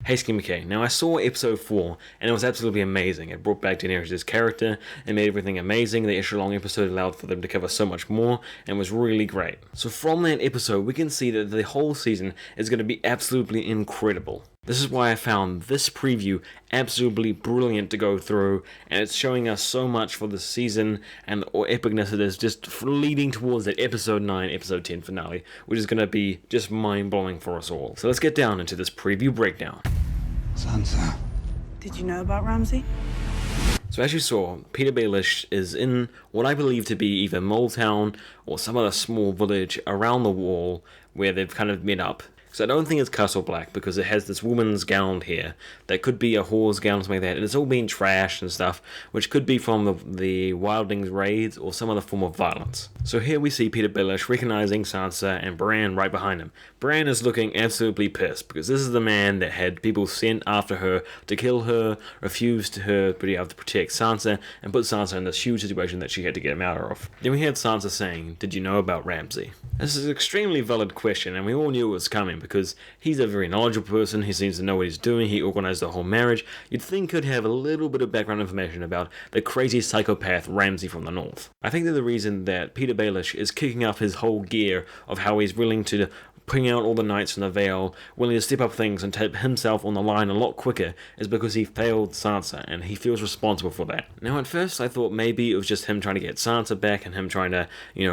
Hey Skinny McKay, now I saw episode 4 and it was absolutely amazing. It brought back Daenerys' character and made everything amazing. The extra long episode allowed for them to cover so much more and was really great. So from that episode we can see that the whole season is going to be absolutely incredible. This is why I found this preview absolutely brilliant to go through, and it's showing us so much for the season and the epicness it is, just leading towards that episode 9, episode 10 finale, which is going to be just mind-blowing for us all. So let's get down into this preview breakdown. Sansa. Did you know about Ramsay? So as you saw, Petyr Baelish is in what I believe to be either Malta or some other small village around the wall where they've kind of met up. So I don't think it's Castle Black because it has this woman's gown here that could be a whore's gown or something like that, and it's all been trashed and stuff, which could be from the wildlings raids or some other form of violence. So here we see Petyr Baelish recognizing Sansa and Bran right behind him. Bran is looking absolutely pissed because this is the man that had people sent after her to kill her, refused her to be able to protect Sansa, and put Sansa in this huge situation that she had to get him out of. Then we had Sansa saying, "Did you know about Ramsay?" This is an extremely valid question, and we all knew it was coming because he's a very knowledgeable person. He seems to know what he's doing. He organized the whole marriage. You'd think he'd have a little bit of background information about the crazy psychopath Ramsay from the north. I think that the reason that Petyr Baelish is kicking up his whole gear of how he's willing to bring out all the knights from the Vale, willing to step up things and take himself on the line a lot quicker, is because he failed Sansa, and he feels responsible for that. Now at first I thought maybe it was just him trying to get Sansa back and him trying to,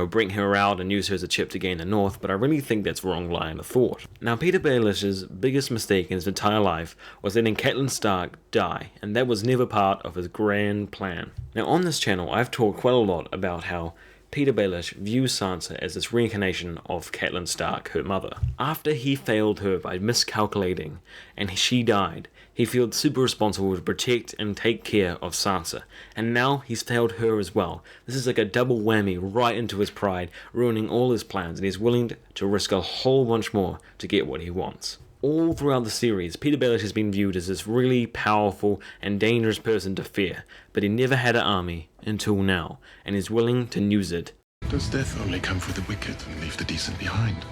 bring her out and use her as a chip to gain the North, but I really think that's the wrong line of thought. Now Petyr Baelish's biggest mistake in his entire life was letting Catelyn Stark die, and that was never part of his grand plan. Now on this channel I've talked quite a lot about how Petyr Baelish views Sansa as this reincarnation of Catelyn Stark, her mother. After he failed her by miscalculating and she died, he feels super responsible to protect and take care of Sansa. And now he's failed her as well. This is like a double whammy right into his pride, ruining all his plans, and he's willing to risk a whole bunch more to get what he wants. All throughout the series, Petyr Baelish has been viewed as this really powerful and dangerous person to fear, but he never had an army until now, and is willing to use it. Does death only come for the wicked and leave the decent behind?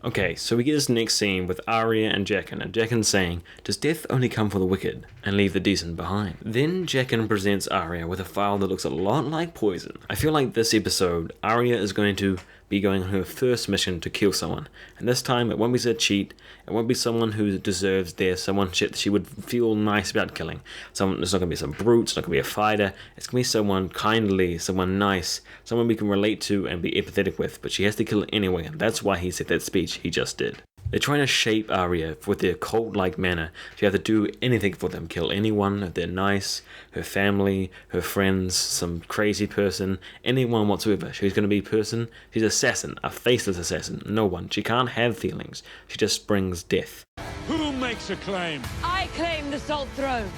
Okay, so we get this next scene with Arya and Jaqen, and Jaqen saying, "Does death only come for the wicked and leave the decent behind?" Then Jaqen presents Arya with a file that looks a lot like poison. I feel like this episode, Arya is going to be going on her first mission to kill someone, and this time it won't be a cheat, it won't be someone who deserves death, someone she would feel nice about killing. It's not going to be some brute, it's not going to be a fighter, it's going to be someone kindly, someone nice, someone we can relate to and be empathetic with, but she has to kill it anyway, and that's why he said that speech he just did. They're trying to shape Arya with their cult-like manner. She has to do anything for them, kill anyone if they're nice, her family, her friends, some crazy person, anyone whatsoever. She's going to be a person, she's an assassin, a faceless assassin, no one. She can't have feelings, she just brings death. Who makes a claim? I claim the Salt Throne.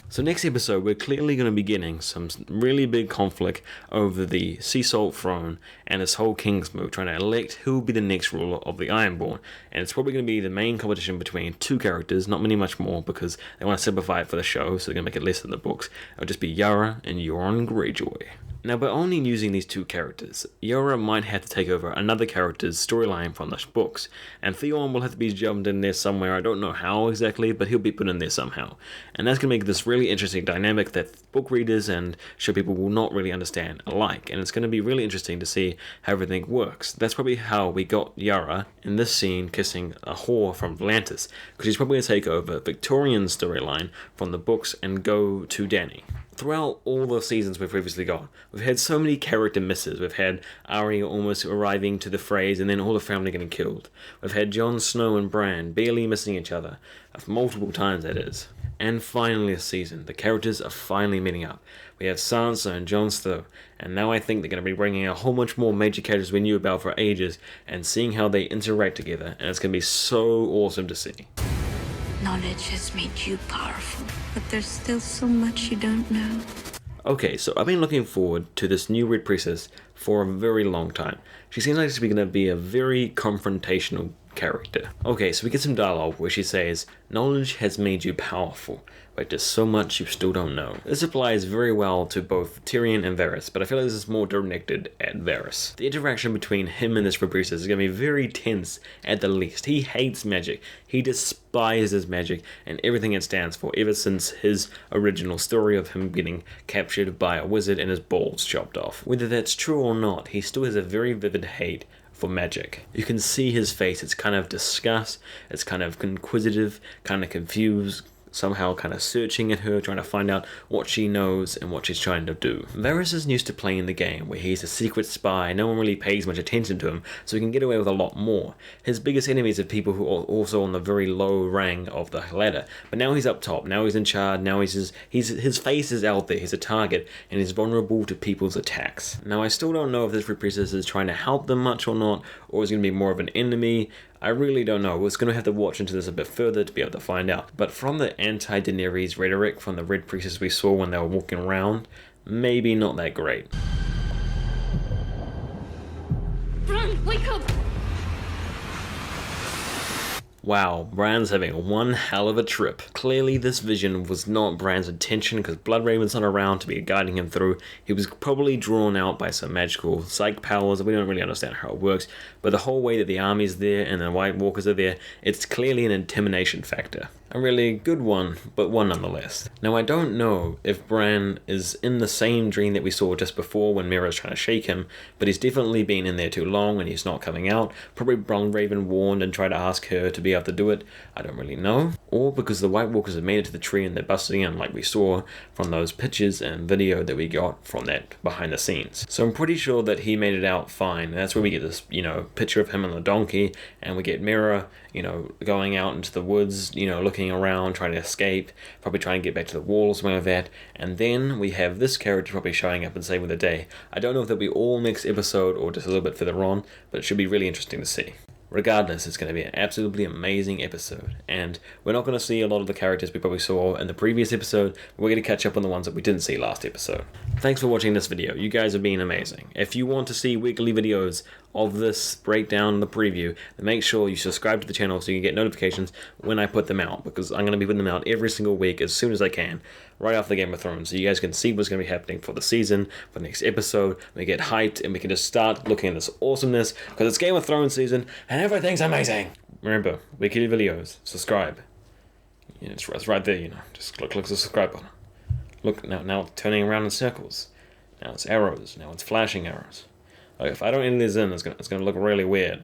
So next episode, we're clearly going to be getting some really big conflict over the Sea Salt Throne and this whole King's move, trying to elect who will be the next ruler of the Ironborn. And it's probably going to be the main competition between two characters, not many much more, because they want to simplify it for the show, so they're going to make it less than the books. It'll just be Yara and Euron Greyjoy. Now, by only using these two characters, Yara might have to take over another character's storyline from the books, and Theon will have to be jumped in there somewhere. I don't know how exactly, but he'll be put in there somehow. And that's going to make this really interesting dynamic that book readers and show people will not really understand alike, and it's going to be really interesting to see how everything works. That's probably how we got Yara in this scene kissing a whore from Atlantis, because she's probably going to take over Victorian's storyline from the books and go to Dany. Throughout all the seasons we've previously got, we've had so many character misses. We've had Arya almost arriving to the phrase and then all the family getting killed. We've had Jon Snow and Bran barely missing each other, multiple times that is. And finally this season, the characters are finally meeting up. We have Sansa and Jon Snow, and now I think they're going to be bringing a whole bunch more major characters we knew about for ages and seeing how they interact together, and it's going to be so awesome to see. Knowledge has made you powerful, but there's still so much you don't know. Okay, so I've been looking forward to this new Red Priestess for a very long time. She seems like she's going to be a very confrontational character. Okay, so we get some dialogue where she says, "Knowledge has made you powerful, but there's so much you still don't know." This applies very well to both Tyrion and Varys, but I feel like this is more directed at Varys. The interaction between him and this priestess is going to be very tense at the least. He hates magic. He despises magic and everything it stands for ever since his original story of him getting captured by a wizard and his balls chopped off. Whether that's true or not, he still has a very vivid hate for magic. You can see his face, it's kind of disgust, it's kind of inquisitive, kind of confused, somehow kind of searching at her, trying to find out what she knows and what she's trying to do. Varys is used to playing the game where he's a secret spy, no one really pays much attention to him, so he can get away with a lot more. His biggest enemies are people who are also on the very low rang of the ladder, but now he's up top, now he's in charge, now his face is out there, he's a target, and he's vulnerable to people's attacks. Now I still don't know if this priestess is trying to help them much or not, or is going to be more of an enemy. I really don't know. We're going to have to watch into this a bit further to be able to find out. But from the anti-Daenerys rhetoric from the Red Priestess we saw when they were walking around, maybe not that great. Bran, wake up! Wow, Bran's having one hell of a trip. Clearly this vision was not Bran's intention because Bloodraven's not around to be guiding him through. He was probably drawn out by some magical psych powers. We don't really understand how it works, but the whole way that the army's there and the White Walkers are there, it's clearly an intimidation factor. A really good one, but one nonetheless. Now I don't know if Bran is in the same dream that we saw just before when Mira's trying to shake him, but he's definitely been in there too long and he's not coming out. Probably Bloodraven warned and tried to ask her to be able to do it. I don't really know. Or because the White Walkers have made it to the tree and they're busting in like we saw from those pictures and video that we got from that behind the scenes. So I'm pretty sure that he made it out fine. And that's where we get this, picture of him on the donkey, and we get Mira, going out into the woods, looking around, trying to escape, probably trying to get back to the wall or something like that. And then we have this character probably showing up and saving the day. I don't know if they'll be all next episode or just a little bit further on, but it should be really interesting to see. Regardless, it's going to be an absolutely amazing episode, and we're not going to see a lot of the characters we probably saw in the previous episode. We're going to catch up on the ones that we didn't see last episode. Thanks for watching this video. You guys have been amazing. If you want to see weekly videos of this breakdown, the preview, then make sure you subscribe to the channel so you can get notifications when I put them out, because I'm going to be putting them out every single week as soon as I can, right after the Game of Thrones, so you guys can see what's going to be happening for the season, for the next episode. We get hyped and we can just start looking at this awesomeness, because it's Game of Thrones season and everything's amazing. Remember, weekly videos, subscribe. It's right there, just click the subscribe button. Look, now it's turning around in circles. Now it's arrows, now it's flashing arrows. Like, if I don't end this in, it's gonna look really weird.